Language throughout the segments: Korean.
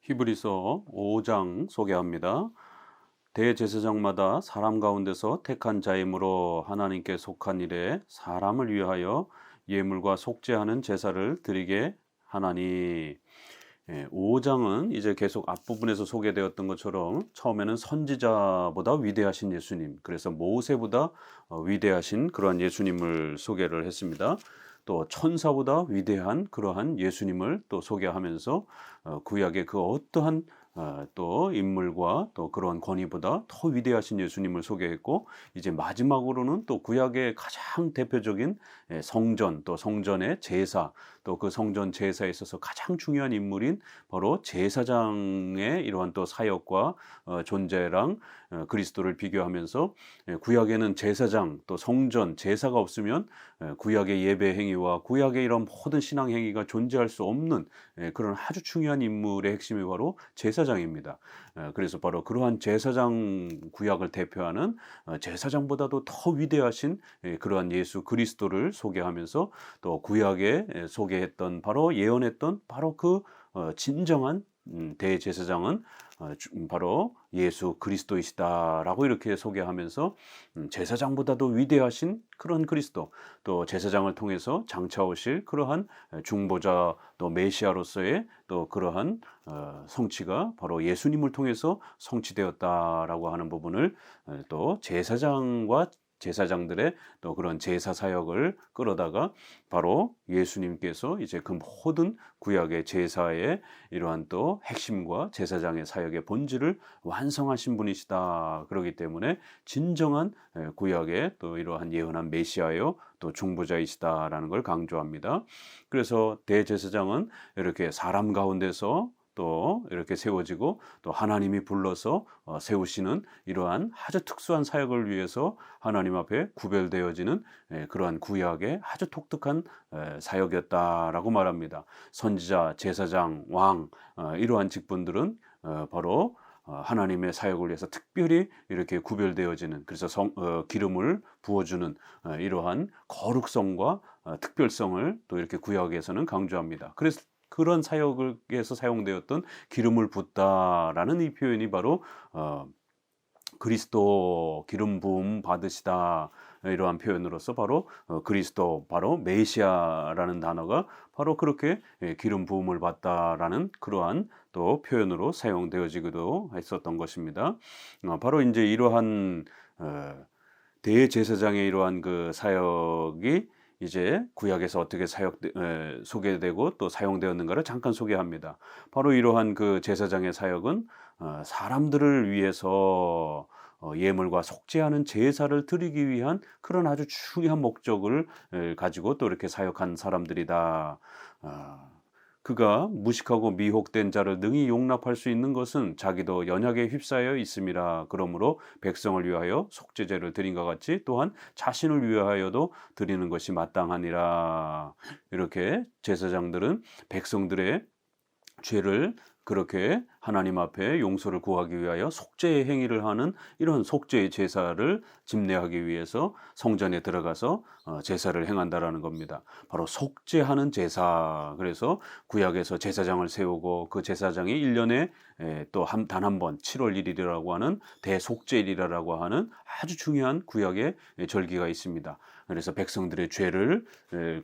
히브리서 5장 소개합니다. 대제사장마다 사람 가운데서 택한 자이므로 하나님께 속한 일에 사람을 위하여 예물과 속죄하는 제사를 드리게 하나니. 5장은 이제 계속 앞부분에서 소개되었던 것처럼 처음에는 선지자보다 위대하신 예수님, 그래서 모세보다 위대하신 그러한 예수님을 소개를 했습니다. 또 천사보다 위대한 그러한 예수님을 또 소개하면서 구약의 그 어떠한 또 인물과 또 그런 권위보다 더 위대하신 예수님을 소개했고, 이제 마지막으로는 또 구약의 가장 대표적인 성전, 또 성전의 제사, 또 그 성전 제사에 있어서 가장 중요한 인물인 바로 제사장의 이러한 또 사역과 존재랑 그리스도를 비교하면서, 구약에는 제사장 또 성전 제사가 없으면 구약의 예배 행위와 구약의 이런 모든 신앙 행위가 존재할 수 없는 그런 아주 중요한 인물의 핵심이 바로 제사장입니다. 그래서 바로 그러한 제사장, 구약을 대표하는 제사장보다도 더 위대하신 그러한 예수 그리스도를 소개하면서, 또 구약에 소개했던 바로 예언했던 바로 그 진정한 대제사장은 바로 예수 그리스도이시다라고 이렇게 소개하면서, 제사장보다도 위대하신 그런 그리스도, 또 제사장을 통해서 장차 오실 그러한 중보자, 또 메시아로서의 또 그러한 성취가 바로 예수님을 통해서 성취되었다라고 하는 부분을, 또 제사장과 제사장들의 또 그런 제사 사역을 끌어다가 바로 예수님께서 이제 그 모든 구약의 제사의 이러한 또 핵심과 제사장의 사역의 본질을 완성하신 분이시다. 그렇기 때문에 진정한 구약의 또 이러한 예언한 메시아요, 또 중보자이시다라는 걸 강조합니다. 그래서 대제사장은 이렇게 사람 가운데서 또 이렇게 세워지고, 또 하나님이 불러서 세우시는 이러한 아주 특수한 사역을 위해서 하나님 앞에 구별되어지는 그러한 구약의 아주 독특한 사역이었다라고 말합니다. 선지자, 제사장, 왕, 이러한 직분들은 바로 하나님의 사역을 위해서 특별히 이렇게 구별되어지는, 그래서 기름을 부어주는 이러한 거룩성과 특별성을 또 이렇게 구약에서는 강조합니다. 그래서 그런 사역에서 사용되었던 기름을 붓다라는 이 표현이 바로 그리스도 기름 부음 받으시다, 이러한 표현으로서 바로 그리스도, 바로 메시아라는 단어가 바로 그렇게 기름 부음을 받다라는 그러한 또 표현으로 사용되어지기도 했었던 것입니다. 바로 이제 이러한 대제사장의 이러한 그 사역이 이제 구약에서 어떻게 소개되고 또 사용되었는가를 잠깐 소개합니다. 바로 이러한 그 제사장의 사역은 사람들을 위해서 예물과 속죄하는 제사를 드리기 위한 그런 아주 중요한 목적을 가지고 또 이렇게 사역한 사람들이다. 그가 무식하고 미혹된 자를 능히 용납할 수 있는 것은 자기도 연약에 휩싸여 있음이라. 그러므로 백성을 위하여 속죄제를 드린 것 같이 또한 자신을 위하여도 드리는 것이 마땅하니라. 이렇게 제사장들은 백성들의 죄를 그렇게 하나님 앞에 용서를 구하기 위하여 속죄의 행위를 하는 이런 속죄의 제사를 집례하기 위해서 성전에 들어가서 제사를 행한다라는 겁니다. 바로 속죄하는 제사. 그래서 구약에서 제사장을 세우고 그 제사장이 1년에 또 단 한 번 7월 1일이라고 하는 대속죄일이라고 하는 아주 중요한 구약의 절기가 있습니다. 그래서 백성들의 죄를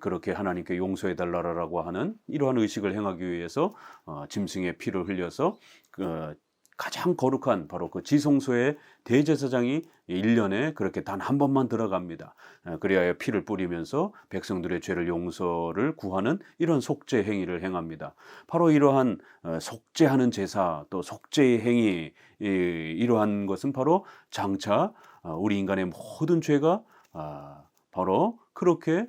그렇게 하나님께 용서해 달라라고 하는 이러한 의식을 행하기 위해서 짐승의 피를 흘려서 가장 거룩한 바로 그 지성소에 대제사장이 1년에 그렇게 단 한 번만 들어갑니다. 그리하여 피를 뿌리면서 백성들의 죄를 용서를 구하는 이런 속죄 행위를 행합니다. 바로 이러한 속죄하는 제사, 또 속죄의 행위, 이러한 것은 바로 장차 우리 인간의 모든 죄가 바로 그렇게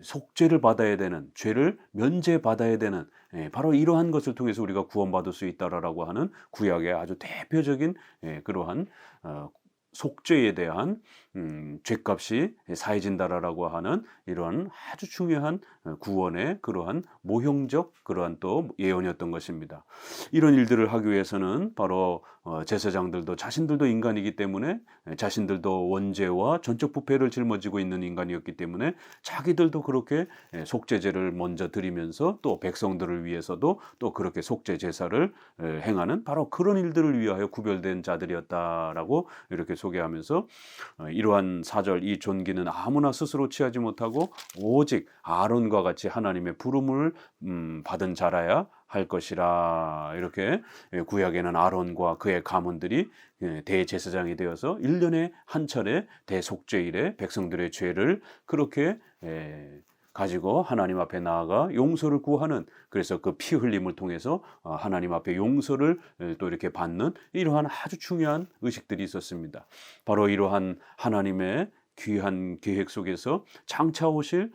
속죄를 받아야 되는, 죄를 면제받아야 되는, 바로 이러한 것을 통해서 우리가 구원받을 수 있다라고 하는 구약의 아주 대표적인 그러한 속죄에 대한 죄값이 사해진다라고 하는 이런 아주 중요한 구원의 그러한 모형적 그러한 또 예언이었던 것입니다. 이런 일들을 하기 위해서는 바로 제사장들도 자신들도 인간이기 때문에 자신들도 원죄와 전적 부패를 짊어지고 있는 인간이었기 때문에 자기들도 그렇게 속죄제를 먼저 드리면서 또 백성들을 위해서도 또 그렇게 속죄 제사를 행하는 바로 그런 일들을 위하여 구별된 자들이었다라고 이렇게 소개하면서 이러한 사절 이 존귀는 아무나 스스로 취하지 못하고 오직 아론과 같이 하나님의 부름을 받은 자라야 할 것이라. 이렇게 구약에는 아론과 그의 가문들이 대제사장이 되어서 1년에 한 차례 대속죄일에 백성들의 죄를 그렇게 가지고 하나님 앞에 나아가 용서를 구하는, 그래서 그 피 흘림을 통해서 하나님 앞에 용서를 또 이렇게 받는 이러한 아주 중요한 의식들이 있었습니다. 바로 이러한 하나님의 귀한 계획 속에서 장차 오실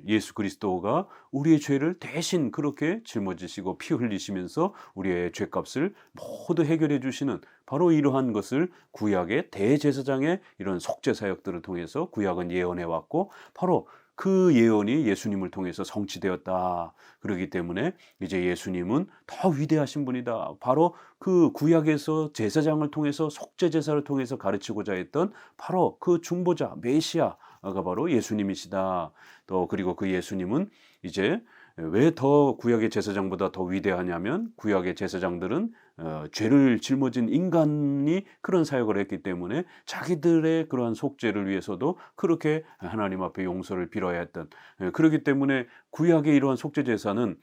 예수 그리스도가 우리의 죄를 대신 그렇게 짊어지시고 피 흘리시면서 우리의 죄값을 모두 해결해 주시는 바로 이러한 것을 구약의 대제사장의 이런 속죄 사역들을 통해서 구약은 예언해 왔고, 바로 그 예언이 예수님을 통해서 성취되었다. 그렇기 때문에 이제 예수님은 더 위대하신 분이다. 바로 그 구약에서 제사장을 통해서 속죄 제사를 통해서 가르치고자 했던 바로 그 중보자 메시아가 바로 예수님이시다. 또 그리고 그 예수님은 이제 왜 더 구약의 제사장보다 더 위대하냐면, 구약의 제사장들은 죄를 짊어진 인간이 그런 사역을 했기 때문에 자기들의 그러한 속죄를 위해서도 그렇게 하나님 앞에 용서를 빌어야 했던, 그렇기 때문에 구약의 이러한 속죄 제사는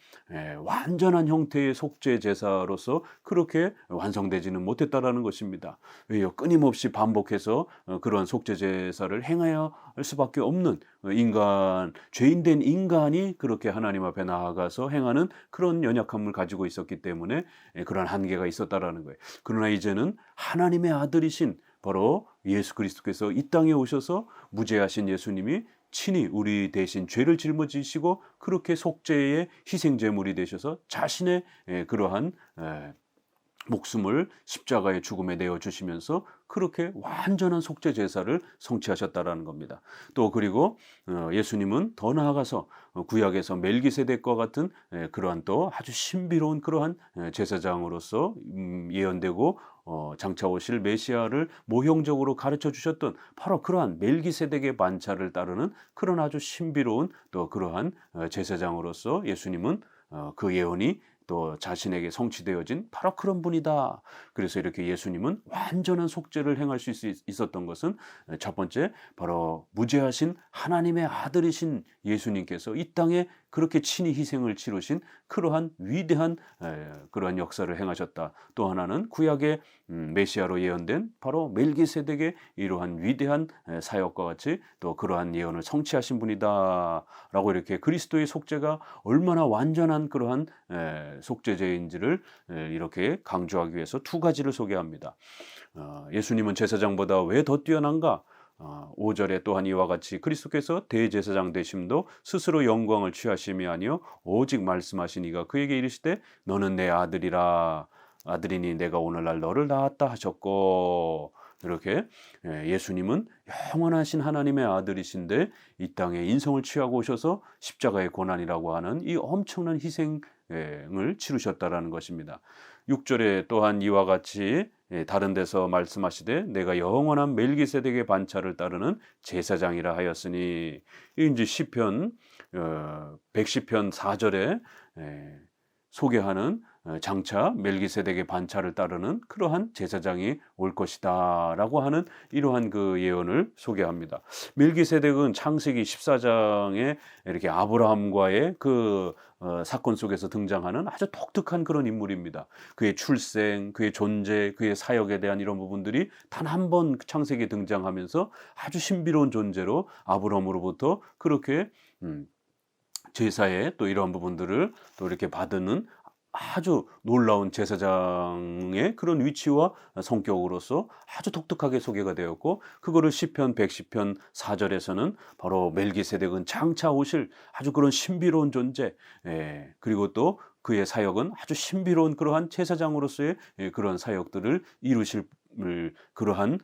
완전한 형태의 속죄 제사로서 그렇게 완성되지는 못했다라는 것입니다. 왜요? 끊임없이 반복해서 그러한 속죄 제사를 행해야 할 수밖에 없는 인간, 죄인된 인간이 그렇게 하나님 앞에 나아가서 행하는 그런 연약함을 가지고 있었기 때문에 그런 한계가 있었다라는 거예요. 그러나 이제는 하나님의 아들이신 바로 예수 그리스도께서 이 땅에 오셔서 무죄하신 예수님이 친히 우리 대신 죄를 짊어지시고 그렇게 속죄의 희생제물이 되셔서 자신의 그러한 목숨을 십자가의 죽음에 내어 주시면서 그렇게 완전한 속죄 제사를 성취하셨다라는 겁니다. 또 그리고 예수님은 더 나아가서 구약에서 멜기세덱과 같은 그러한 또 아주 신비로운 그러한 제사장으로서 예언되고 장차 오실 메시아를 모형적으로 가르쳐 주셨던 바로 그러한 멜기세덱의 반차를 따르는 그런 아주 신비로운 또 그러한 제사장으로서 예수님은 그 예언이 또 자신에게 성취되어진 바로 그런 분이다. 그래서 이렇게 예수님은 완전한 속죄를 행할 수 있었던 것은 첫 번째 바로 무죄하신 하나님의 아들이신 예수님께서 이 땅에 그렇게 친히 희생을 치르신 그러한 위대한 그러한 역사를 행하셨다. 또 하나는 구약의 메시아로 예언된 바로 멜기세덱의 이러한 위대한 사역과 같이 또 그러한 예언을 성취하신 분이다 라고 이렇게 그리스도의 속죄가 얼마나 완전한 그러한 속죄제인지를 이렇게 강조하기 위해서 두 가지를 소개합니다. 예수님은 제사장보다 왜 더 뛰어난가? 5절에 또한 이와 같이 그리스도께서 대제사장 되심도 스스로 영광을 취하심이 아니요 오직 말씀하시니가 그에게 이르시되 너는 내 아들이라. 아들이니 내가 오늘날 너를 낳았다 하셨고, 이렇게 예수님은 영원하신 하나님의 아들이신데 이 땅에 인성을 취하고 오셔서 십자가의 고난이라고 하는 이 엄청난 희생을 치르셨다라는 것입니다. 6절에 또한 이와 같이 다른 데서 말씀하시되 내가 영원한 멜기세덱의 반차를 따르는 제사장이라 하였으니, 이제 시편 110편 4절에 소개하는 장차 멜기세덱의 반차를 따르는 그러한 제사장이 올 것이다 라고 하는 이러한 그 예언을 소개합니다. 멜기세덱은 창세기 14장에 이렇게 아브라함과의 그 사건 속에서 등장하는 아주 독특한 그런 인물입니다. 그의 출생, 그의 존재, 그의 사역에 대한 이런 부분들이 단 한 번 창세기에 등장하면서 아주 신비로운 존재로 아브라함으로부터 그렇게 제사의 또 이러한 부분들을 또 이렇게 받는 아주 놀라운 제사장의 그런 위치와 성격으로서 아주 독특하게 소개가 되었고, 그거를 시편 110편 4절에서는 바로 멜기세덱은 장차 오실 아주 그런 신비로운 존재, 그리고 또 그의 사역은 아주 신비로운 그러한 제사장으로서의 그런 사역들을 이루실 그러한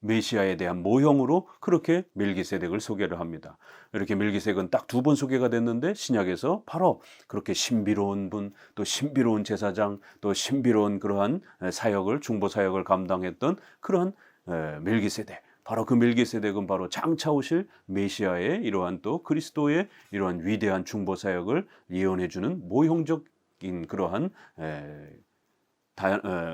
메시아에 대한 모형으로 그렇게 멜기세덱을 소개를 합니다. 이렇게 멜기세덱은 딱 두 번 소개가 됐는데 신약에서 바로 그렇게 신비로운 분, 또 신비로운 제사장, 또 신비로운 그러한 사역을 중보 사역을 감당했던 그러한 멜기세덱. 바로 그 멜기세덱은 바로 장차 오실 메시아의 이러한 또 그리스도의 이러한 위대한 중보 사역을 예언해 주는 모형적인 그러한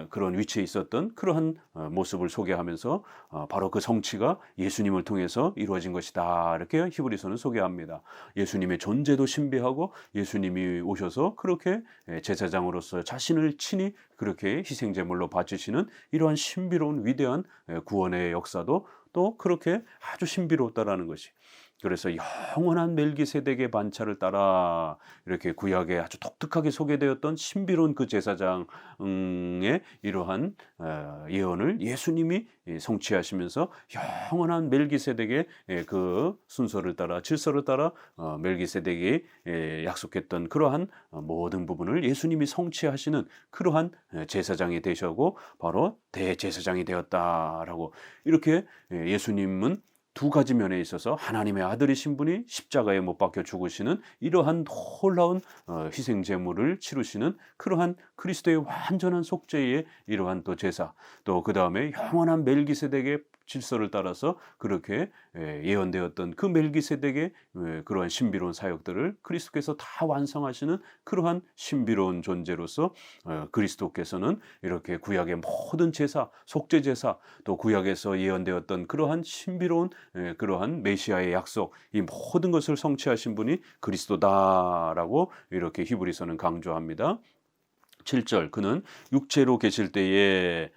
그런 위치에 있었던 그러한 모습을 소개하면서 바로 그 성취가 예수님을 통해서 이루어진 것이다. 이렇게 히브리서는 소개합니다. 예수님의 존재도 신비하고 예수님이 오셔서 그렇게 제사장으로서 자신을 친히 그렇게 희생제물로 바치시는 이러한 신비로운 위대한 구원의 역사도 또 그렇게 아주 신비롭다라는 것이. 그래서 영원한 멜기세덱의 반차를 따라 이렇게 구약에 아주 독특하게 소개되었던 신비로운 그 제사장의 이러한 예언을 예수님이 성취하시면서 영원한 멜기세덱의 그 순서를 따라 질서를 따라 멜기세덱이 약속했던 그러한 모든 부분을 예수님이 성취하시는 그러한 제사장이 되셔고 바로 대제사장이 되었다라고 이렇게 예수님은 두 가지 면에 있어서 하나님의 아들이신 분이 십자가에 못 박혀 죽으시는 이러한 놀라운 희생 제물을 치르시는 그러한 그리스도의 완전한 속죄의 이러한 또 제사, 또 그 다음에 영원한 멜기세덱의 질서를 따라서 그렇게 예언되었던 그 멜기세덱의 그러한 신비로운 사역들을 그리스도께서 다 완성하시는 그러한 신비로운 존재로서 그리스도께서는 이렇게 구약의 모든 제사, 속죄 제사, 또 구약에서 예언되었던 그러한 신비로운 그러한 메시아의 약속, 이 모든 것을 성취하신 분이 그리스도다라고 이렇게 히브리서는 강조합니다. 7절 그는 육체로 계실 때에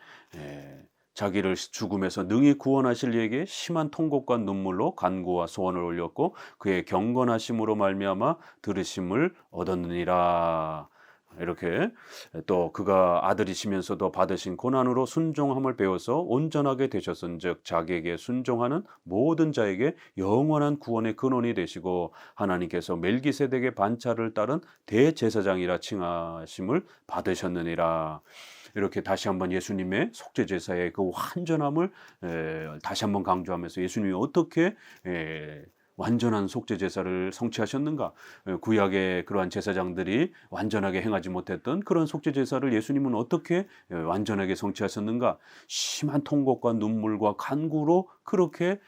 자기를 죽음에서 능히 구원하실 이에게 심한 통곡과 눈물로 간구와 소원을 올렸고 그의 경건하심으로 말미암아 들으심을 얻었느니라. 이렇게 또 그가 아들이시면서도 받으신 고난으로 순종함을 배워서 온전하게 되셨은즉 자기에게 순종하는 모든 자에게 영원한 구원의 근원이 되시고 하나님께서 멜기세덱의 반차를 따른 대제사장이라 칭하심을 받으셨느니라. 이렇게 다시 한번 예수님의 속죄 제사의 그 완전함을 다시 한번 강조하면서 예수님이 어떻게 완전한 속죄 제사를 성취하셨는가? 구약의 그러한 제사장들이 완전하게 행하지 못했던 그런 속죄 제사를 예수님은 어떻게 완전하게 성취하셨는가? 심한 통곡과 눈물과 간구로 그렇게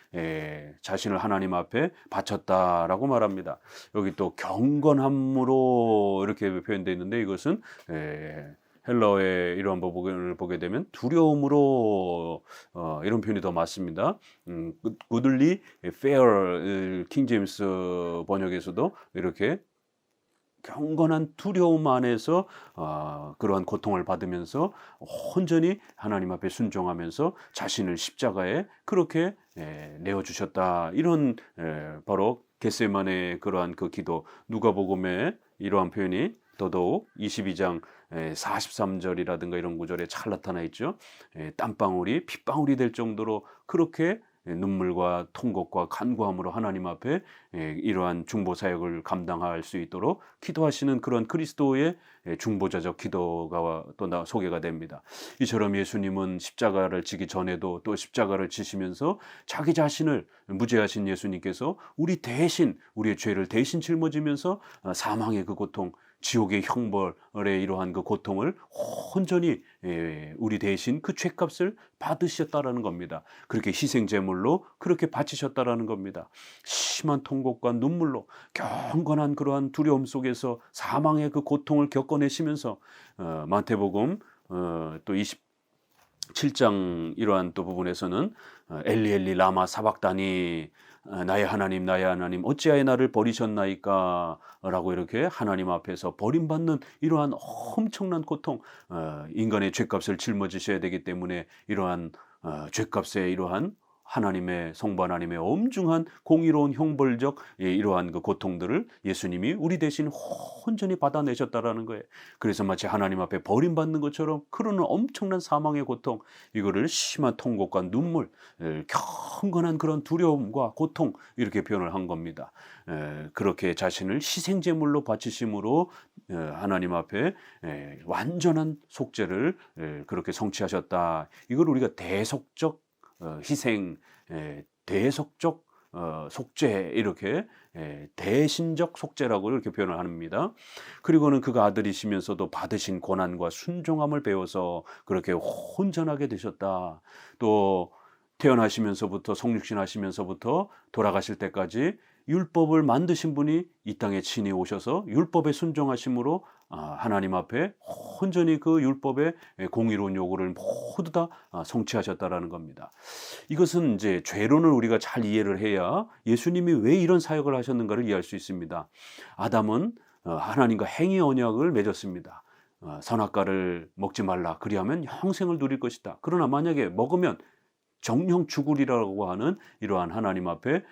자신을 하나님 앞에 바쳤다라고 말합니다. 여기 또 경건함으로 이렇게 표현되어 있는데 이것은 헬라어의 이러한 부분을 보게 되면 두려움으로 이런 표현이 더 맞습니다. goodly, fair 킹 제임스 번역에서도 이렇게 경건한 두려움 안에서 그러한 고통을 받으면서 온전히 하나님 앞에 순종하면서 자신을 십자가에 그렇게 내어주셨다. 이런 바로 겟세마네의 그러한 그 기도 누가복음에 이러한 표현이 더더욱 22장 43절이라든가 이런 구절에 잘 나타나 있죠. 땀방울이 핏방울이 될 정도로 그렇게 눈물과 통곡과 간구함으로 하나님 앞에 이러한 중보 사역을 감당할 수 있도록 기도하시는 그런 그리스도의 중보자적 기도가 또 소개가 됩니다. 이처럼 예수님은 십자가를 지기 전에도 또 십자가를 지시면서 자기 자신을 무죄하신 예수님께서 우리 대신 우리의 죄를 대신 짊어지면서 사망의 그 고통 지옥의 형벌의 이러한 그 고통을 온전히 우리 대신 그 죄값을 받으셨다라는 겁니다. 그렇게 희생제물로 그렇게 바치셨다라는 겁니다. 심한 통곡과 눈물로 경건한 그러한 두려움 속에서 사망의 그 고통을 겪어내시면서 마태복음 또 27장 이러한 또 부분에서는 엘리 엘리 라마 사박다니 나의 하나님 어찌하여 나를 버리셨나이까 라고 이렇게 하나님 앞에서 버림받는 이러한 엄청난 고통 인간의 죄값을 짊어지셔야 되기 때문에 이러한 죄값의 이러한 하나님의 성부 하나님의 엄중한 공의로운 형벌적 이러한 그 고통들을 예수님이 우리 대신 온전히 받아내셨다라는 거예요. 그래서 마치 하나님 앞에 버림받는 것처럼 그러는 엄청난 사망의 고통, 이거를 심한 통곡과 눈물, 경건한 그런 두려움과 고통, 이렇게 표현을 한 겁니다. 그렇게 자신을 희생제물로 바치심으로 하나님 앞에 완전한 속죄를 그렇게 성취하셨다. 이걸 우리가 대속적 희생, 대속적 속죄, 이렇게 대신적 속죄라고 이렇게 표현을 합니다. 그리고는 그가 아들이시면서도 받으신 고난과 순종함을 배워서 그렇게 온전하게 되셨다. 또 태어나시면서부터 성육신 하시면서부터 돌아가실 때까지 율법을 만드신 분이 이 땅에 친히 오셔서 율법에 순종하심으로 하나님 앞에 온전히 그 율법의 공의로운 요구를 모두 다 성취하셨다라는 겁니다. 이것은 이제 죄론을 우리가 잘 이해를 해야 예수님이 왜 이런 사역을 하셨는가를 이해할 수 있습니다. 아담은 하나님과 행위 언약을 맺었습니다. 선악과를 먹지 말라, 그리하면 영생을 누릴 것이다. 그러나 만약에 먹으면 정령 죽으리라고 하는 이러한 하나님 앞에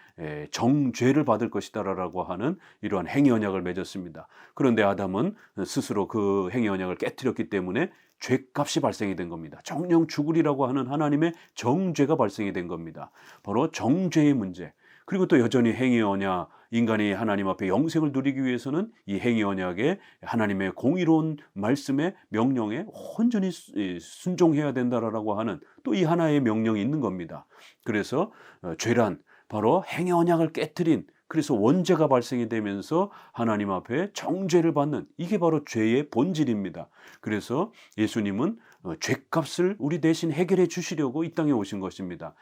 정죄를 받을 것이다라고 하는 이러한 행위 언약을 맺었습니다. 그런데 아담은 스스로 그 행위 언약을 깨뜨렸기 때문에 죄값이 발생이 된 겁니다. 정령 죽으리라고 하는 하나님의 정죄가 발생이 된 겁니다. 바로 정죄의 문제. 그리고 또 여전히 행위 언약, 인간이 하나님 앞에 영생을 누리기 위해서는 이 행위 언약에 하나님의 공의로운 말씀의 명령에 온전히 순종해야 된다라고 하는 또 이 하나의 명령이 있는 겁니다. 그래서 죄란 바로 행위 언약을 깨뜨린, 그래서 원죄가 발생이 되면서 하나님 앞에 정죄를 받는, 이게 바로 죄의 본질입니다. 그래서 예수님은 죄값을 우리 대신 해결해 주시려고 이 땅에 오신 것입니다.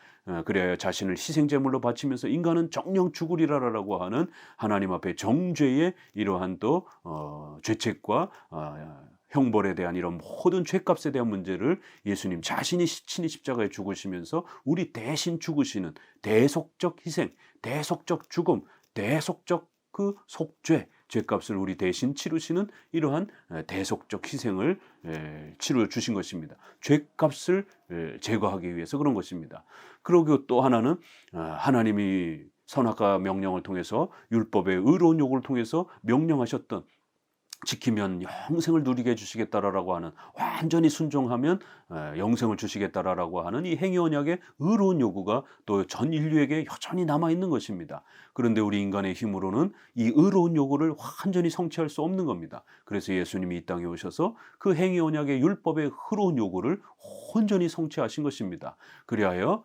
그래야 자신을 희생제물로 바치면서 인간은 정령 죽으리라라고 하는 하나님 앞에 정죄의 이러한 또 죄책과 형벌에 대한 이런 모든 죄값에 대한 문제를 예수님 자신이 친히 십자가에 죽으시면서 우리 대신 죽으시는 대속적 희생, 대속적 죽음, 대속적 그 속죄, 죄값을 우리 대신 치르시는 이러한 대속적 희생을 치러 주신 것입니다. 죄값을 제거하기 위해서 그런 것입니다. 그리고 또 하나는 하나님이 선악과 명령을 통해서 율법의 의로운 요구를 통해서 명령하셨던, 지키면 영생을 누리게 해주시겠다라고 하는, 완전히 순종하면 영생을 주시겠다라고 하는 이 행위 언약의 의로운 요구가 또 전 인류에게 여전히 남아있는 것입니다. 그런데 우리 인간의 힘으로는 이 의로운 요구를 완전히 성취할 수 없는 겁니다. 그래서 예수님이 이 땅에 오셔서 그 행위 언약의 율법의 의로운 요구를 온전히 성취하신 것입니다. 그리하여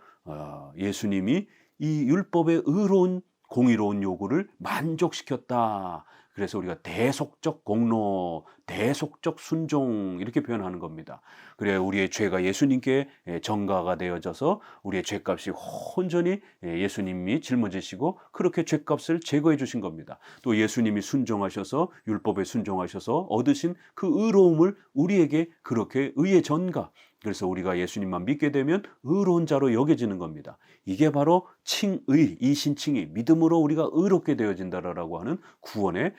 예수님이 이 율법의 의로운 공의로운 요구를 만족시켰다. 그래서 우리가 대속적 공로, 대속적 순종, 이렇게 표현하는 겁니다. 그래야 우리의 죄가 예수님께 전가가 되어져서 우리의 죄값이 온전히 예수님이 짊어지시고 그렇게 죄값을 제거해 주신 겁니다. 또 예수님이 순종하셔서, 율법에 순종하셔서 얻으신 그 의로움을 우리에게 그렇게 의의 전가, 그래서 우리가 예수님만 믿게 되면 의로운 자로 여겨지는 겁니다. 이게 바로 칭의, 이신칭의, 믿음으로 우리가 의롭게 되어진다라고 하는 구원의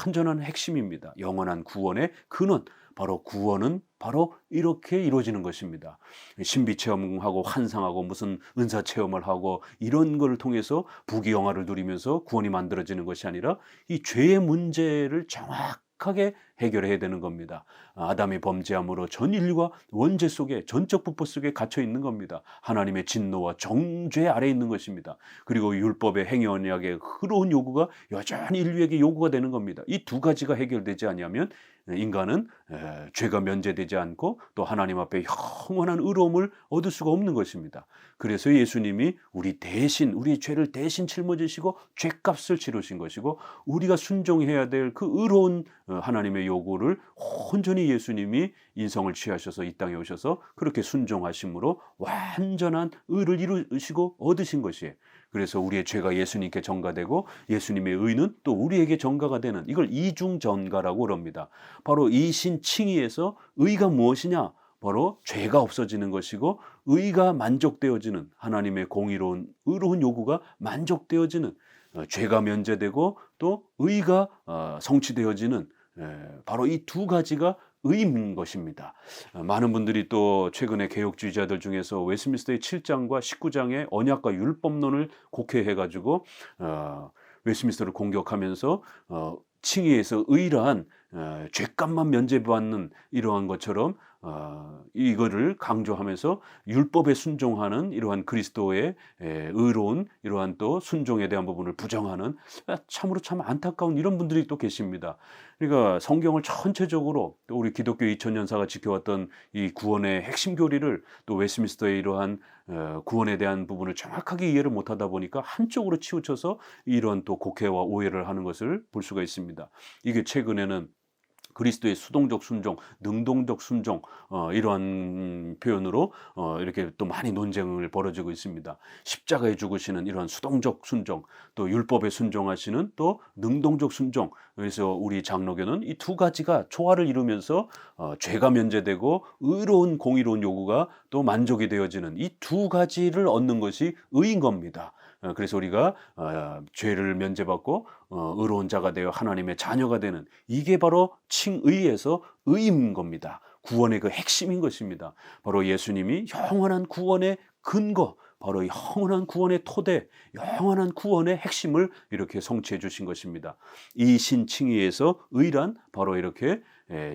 완전한 핵심입니다. 영원한 구원의 근원, 바로 구원은 바로 이렇게 이루어지는 것입니다. 신비 체험하고 환상하고 무슨 은사 체험을 하고 이런 걸 통해서 부귀영화를 누리면서 구원이 만들어지는 것이 아니라 이 죄의 문제를 정확하게 해결해야 되는 겁니다. 아담이 범죄함으로 전 인류가 원죄 속에, 전적 부패 속에 갇혀 있는 겁니다. 하나님의 진노와 정죄 아래 있는 것입니다. 그리고 율법의 행위 언약의 흐로운 요구가 여전히 인류에게 요구가 되는 겁니다. 이 두 가지가 해결되지 않으면 인간은 죄가 면제되지 않고 또 하나님 앞에 영원한 의로움을 얻을 수가 없는 것입니다. 그래서 예수님이 우리 대신, 우리 죄를 대신 짊어지시고 죄값을 치르신 것이고, 우리가 순종해야 될 그 의로운 하나님의 요구를 온전히 예수님이 인성을 취하셔서 이 땅에 오셔서 그렇게 순종하심으로 완전한 의를 이루시고 얻으신 것이에요. 그래서 우리의 죄가 예수님께 전가되고 예수님의 의는 또 우리에게 전가가 되는, 이걸 이중전가라고 그럽니다. 바로 이신칭의에서 의가 무엇이냐? 바로 죄가 없어지는 것이고 의가 만족되어지는, 하나님의 공의로운 의로운 요구가 만족되어지는, 죄가 면제되고 또 의가 성취되어지는, 바로 이 두 가지가 의인 것입니다. 많은 분들이 또 최근에 개혁주의자들 중에서 웨스트민스터의 7장과 19장의 언약과 율법론을 곡해해 가지고 웨스트민스터를 공격하면서 칭의에서 의라한 죄값만 면제받는 이러한 것처럼 이거를 강조하면서 율법에 순종하는 이러한 그리스도의 의로운 이러한 또 순종에 대한 부분을 부정하는 참으로 참 안타까운 이런 분들이 또 계십니다. 그러니까 성경을 전체적으로 또 우리 기독교 2000년사가 지켜왔던 이 구원의 핵심 교리를 또 웨스트민스터의 이러한 구원에 대한 부분을 정확하게 이해를 못하다 보니까 한쪽으로 치우쳐서 이런 또 곡해와 오해를 하는 것을 볼 수가 있습니다. 이게 최근에는 그리스도의 수동적 순종, 능동적 순종 이러한 표현으로 이렇게 또 많이 논쟁을 벌어지고 있습니다. 십자가에 죽으시는 이러한 수동적 순종, 또 율법에 순종하시는 또 능동적 순종. 그래서 우리 장로교는 이 두 가지가 조화를 이루면서 죄가 면제되고 의로운 공의로운 요구가 또 만족이 되어지는 이 두 가지를 얻는 것이 의인 겁니다. 그래서 우리가 죄를 면제받고 의로운 자가 되어 하나님의 자녀가 되는 이게 바로 칭의에서 의인 겁니다. 구원의 그 핵심인 것입니다. 바로 예수님이 영원한 구원의 근거, 바로 영원한 구원의 토대, 영원한 구원의 핵심을 이렇게 성취해 주신 것입니다. 이 신칭의에서 의란 바로 이렇게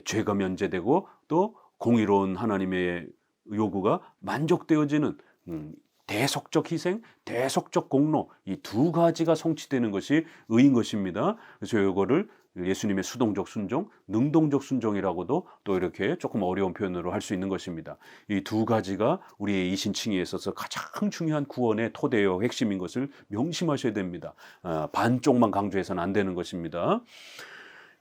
죄가 면제되고 또 공의로운 하나님의 요구가 만족되어지는 대속적 희생, 대속적 공로 이 두 가지가 성취되는 것이 의인 것입니다. 그래서 이거를 예수님의 수동적 순종, 능동적 순종이라고도 또 이렇게 조금 어려운 표현으로 할 수 있는 것입니다. 이 두 가지가 우리의 이신칭의에 있어서 가장 중요한 구원의 토대요 핵심인 것을 명심하셔야 됩니다. 반쪽만 강조해서는 안 되는 것입니다.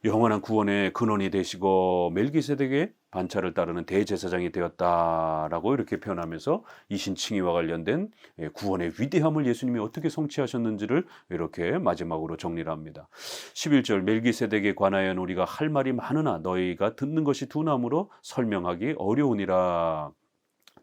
영원한 구원의 근원이 되시고 멜기세덱의 반차를 따르는 대제사장이 되었다라고 이렇게 표현하면서 이신칭의와 관련된 구원의 위대함을 예수님이 어떻게 성취하셨는지를 이렇게 마지막으로 정리를 합니다. 11절 멜기세덱에 관하여는 우리가 할 말이 많으나 너희가 듣는 것이 두나무로 설명하기 어려우니라.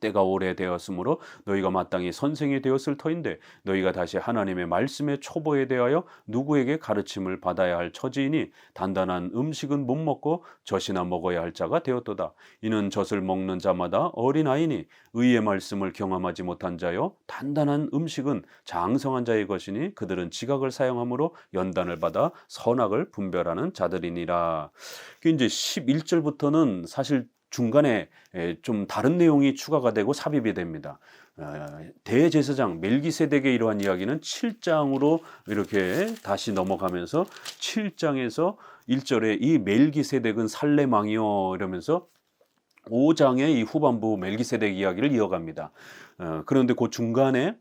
때가 오래되었으므로 너희가 마땅히 선생이 되었을 터인데 너희가 다시 하나님의 말씀의 초보에 대하여 누구에게 가르침을 받아야 할 처지이니 단단한 음식은 못 먹고 젖이나 먹어야 할 자가 되었도다. 이는 젖을 먹는 자마다 어린아이니 의의 말씀을 경험하지 못한 자요 단단한 음식은 장성한 자의 것이니 그들은 지각을 사용함으로 연단을 받아 선악을 분별하는 자들이니라. 이제 11절부터는 사실 중간에 좀 다른 내용이 추가가 되고 삽입이 됩니다. 대제사장 멜기세덱의 이러한 이야기는 7장으로 이렇게 다시 넘어가면서 7장에서 1절에 이 멜기세덱은 살렘왕이요 이러면서 5장의 이 후반부 멜기세덱 이야기를 이어갑니다. 그런데 그 중간에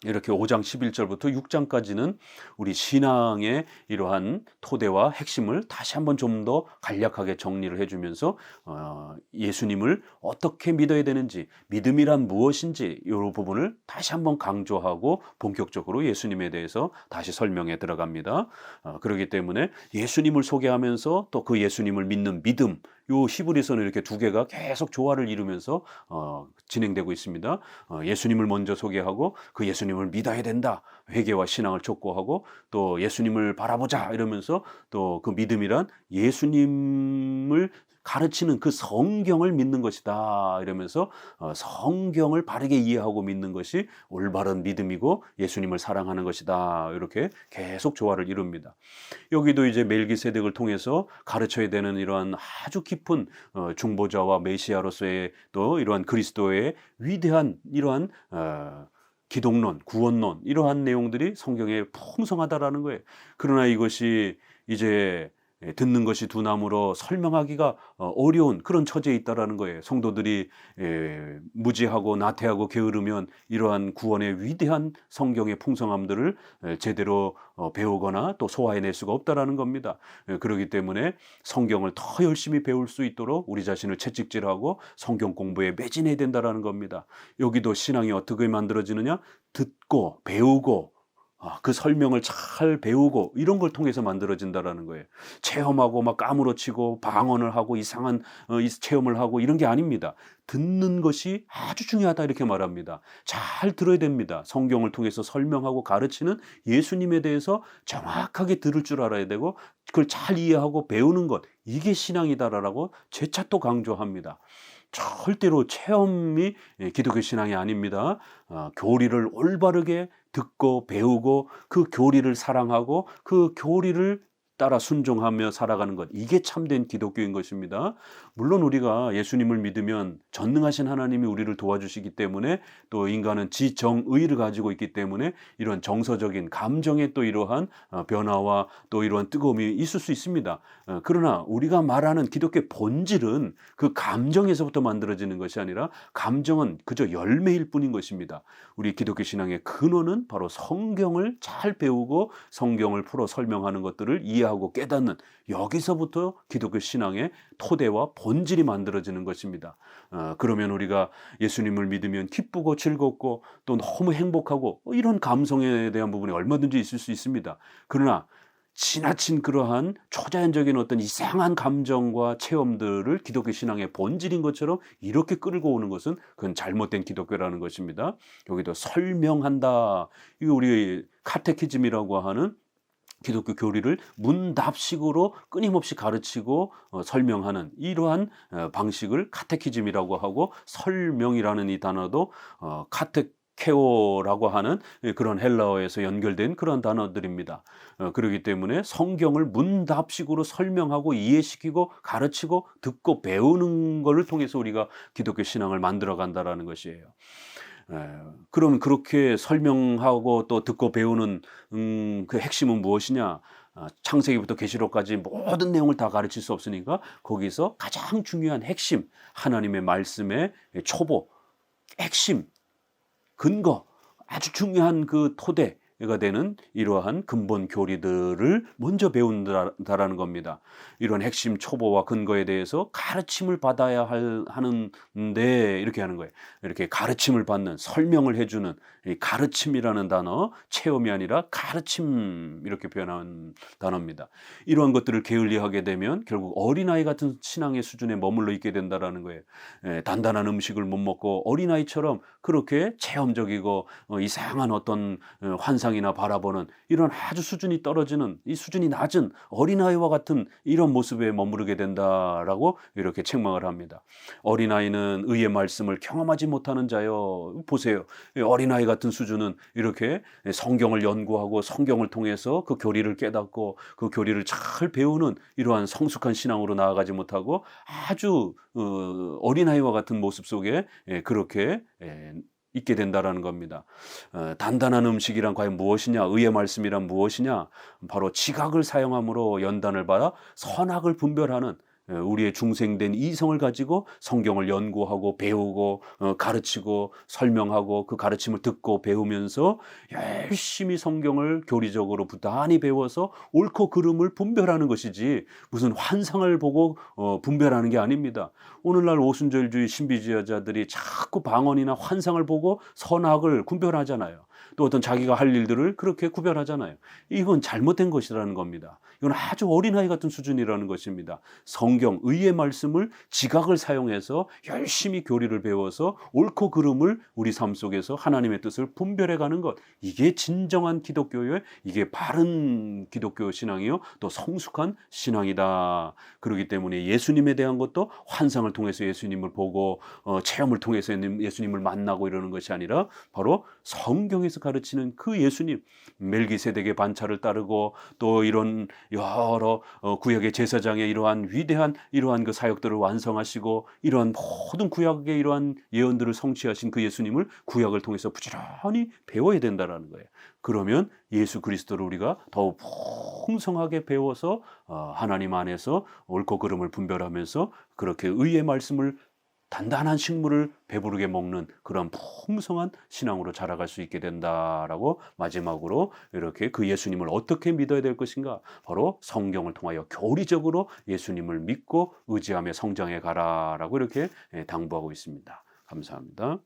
이렇게 5장 11절부터 6장까지는 우리 신앙의 이러한 토대와 핵심을 다시 한번 좀 더 간략하게 정리를 해주면서 예수님을 어떻게 믿어야 되는지, 믿음이란 무엇인지 이 부분을 다시 한번 강조하고 본격적으로 예수님에 대해서 다시 설명에 들어갑니다. 그렇기 때문에 예수님을 소개하면서 또 그 예수님을 믿는 믿음, 요 히브리서는 이렇게 두 개가 계속 조화를 이루면서 진행되고 있습니다. 예수님을 먼저 소개하고 그 예수님을 믿어야 된다. 회개와 신앙을 촉구하고 또 예수님을 바라보자 이러면서 또 그 믿음이란 예수님을 가르치는 그 성경을 믿는 것이다 이러면서 성경을 바르게 이해하고 믿는 것이 올바른 믿음이고 예수님을 사랑하는 것이다 이렇게 계속 조화를 이룹니다. 여기도 이제 멜기세덱을 통해서 가르쳐야 되는 이러한 아주 깊은 중보자와 메시아로서의 또 이러한 그리스도의 위대한 이러한 기독론, 구원론 이러한 내용들이 성경에 풍성하다라는 거예요. 그러나 이것이 이제 듣는 것이 두나무로 설명하기가 어려운 그런 처지에 있다라는 거예요. 성도들이 무지하고 나태하고 게으르면 이러한 구원의 위대한 성경의 풍성함들을 제대로 배우거나 또 소화해낼 수가 없다라는 겁니다. 그렇기 때문에 성경을 더 열심히 배울 수 있도록 우리 자신을 채찍질하고 성경 공부에 매진해야 된다라는 겁니다. 여기도 신앙이 어떻게 만들어지느냐? 듣고 배우고 그 설명을 잘 배우고 이런 걸 통해서 만들어진다라는 거예요. 체험하고 막 까무러치고 방언을 하고 이상한 체험을 하고 이런 게 아닙니다. 듣는 것이 아주 중요하다 이렇게 말합니다. 잘 들어야 됩니다. 성경을 통해서 설명하고 가르치는 예수님에 대해서 정확하게 들을 줄 알아야 되고 그걸 잘 이해하고 배우는 것 이게 신앙이다라고 재차 또 강조합니다. 절대로 체험이 기독교 신앙이 아닙니다. 교리를 올바르게 듣고 배우고 그 교리를 사랑하고 그 교리를 따라 순종하며 살아가는 것 이게 참된 기독교인 것입니다. 물론 우리가 예수님을 믿으면 전능하신 하나님이 우리를 도와주시기 때문에 또 인간은 지정의를 가지고 있기 때문에 이런 정서적인 감정의 또 이러한 변화와 또 이러한 뜨거움이 있을 수 있습니다. 그러나 우리가 말하는 기독교의 본질은 그 감정에서부터 만들어지는 것이 아니라 감정은 그저 열매일 뿐인 것입니다. 우리 기독교 신앙의 근원은 바로 성경을 잘 배우고 성경을 풀어 설명하는 것들을 이해하고 깨닫는 여기서부터 기독교 신앙의 토대와 본질이 만들어지는 것입니다. 그러면 우리가 예수님을 믿으면 기쁘고 즐겁고 또 너무 행복하고 이런 감성에 대한 부분이 얼마든지 있을 수 있습니다. 그러나 지나친 그러한 초자연적인 어떤 이상한 감정과 체험들을 기독교 신앙의 본질인 것처럼 이렇게 끌고 오는 것은 그건 잘못된 기독교라는 것입니다. 여기도 설명한다. 이거 우리 카테키즘이라고 하는 기독교 교리를 문답식으로 끊임없이 가르치고 설명하는 이러한 방식을 카테키즘이라고 하고 설명이라는 이 단어도 카테케오라고 하는 그런 헬라어에서 연결된 그런 단어들입니다. 그렇기 때문에 성경을 문답식으로 설명하고 이해시키고 가르치고 듣고 배우는 것을 통해서 우리가 기독교 신앙을 만들어 간다라는 것이에요. 그럼 그렇게 설명하고 또 듣고 배우는 그 핵심은 무엇이냐? 창세기부터 계시록까지 모든 내용을 다 가르칠 수 없으니까 거기서 가장 중요한 핵심, 하나님의 말씀의 초보, 핵심, 근거, 아주 중요한 그 토대가 되는 이러한 근본 교리들을 먼저 배운다라는 겁니다. 이런 핵심 초보와 근거에 대해서 가르침을 받아야 하는데 이렇게 하는 거예요. 이렇게 가르침을 받는 설명을 해주는 이 가르침이라는 단어, 체험이 아니라 가르침 이렇게 표현한 단어입니다. 이러한 것들을 게을리하게 되면 결국 어린아이 같은 신앙의 수준에 머물러 있게 된다라는 거예요. 단단한 음식을 못 먹고 어린아이처럼 그렇게 체험적이고 이상한 어떤 환상이나 바라보는 이런 아주 수준이 떨어지는 이 수준이 낮은 어린아이와 같은 이런 모습에 머무르게 된다라고 이렇게 책망을 합니다. 어린아이는 의의 말씀을 경험하지 못하는 자여. 보세요. 어린아이 같은 수준은 이렇게 성경을 연구하고 성경을 통해서 그 교리를 깨닫고 그 교리를 잘 배우는 이러한 성숙한 신앙으로 나아가지 못하고 아주 어린아이와 같은 모습 속에 그렇게 있게 된다라는 겁니다. 단단한 음식이란 과연 무엇이냐? 의의 말씀이란 무엇이냐? 바로 지각을 사용함으로 연단을 받아 선악을 분별하는 우리의 중생된 이성을 가지고 성경을 연구하고 배우고 가르치고 설명하고 그 가르침을 듣고 배우면서 열심히 성경을 교리적으로 부단히 배워서 옳고 그름을 분별하는 것이지 무슨 환상을 보고 분별하는 게 아닙니다. 오늘날 오순절주의 신비주의자들이 자꾸 방언이나 환상을 보고 선악을 구별하잖아요. 또 어떤 자기가 할 일들을 그렇게 구별하잖아요. 이건 잘못된 것이라는 겁니다. 이건 아주 어린아이 같은 수준이라는 것입니다. 성경, 의의 말씀을 지각을 사용해서 열심히 교리를 배워서 옳고 그름을 우리 삶 속에서 하나님의 뜻을 분별해가는 것. 이게 진정한 기독교요. 이게 바른 기독교 신앙이요. 또 성숙한 신앙이다. 그렇기 때문에 예수님에 대한 것도 환상을 통해서 예수님을 보고 체험을 통해서 예수님을 만나고 이러는 것이 아니라 바로 성경에서 가르치는 그 예수님, 멜기세덱의 반차를 따르고 또 이런 여러 구약의 제사장의 이러한 위대한 이러한 그 사역들을 완성하시고 이러한 모든 구약의 이러한 예언들을 성취하신 그 예수님을 구약을 통해서 부지런히 배워야 된다라는 거예요. 그러면 예수 그리스도를 우리가 더욱 풍성하게 배워서 하나님 안에서 옳고 그름을 분별하면서 그렇게 의의 말씀을 단단한 식물을 배부르게 먹는 그런 풍성한 신앙으로 자라갈 수 있게 된다라고 마지막으로 이렇게 그 예수님을 어떻게 믿어야 될 것인가? 바로 성경을 통하여 교리적으로 예수님을 믿고 의지하며 성장해 가라라고 이렇게 당부하고 있습니다. 감사합니다.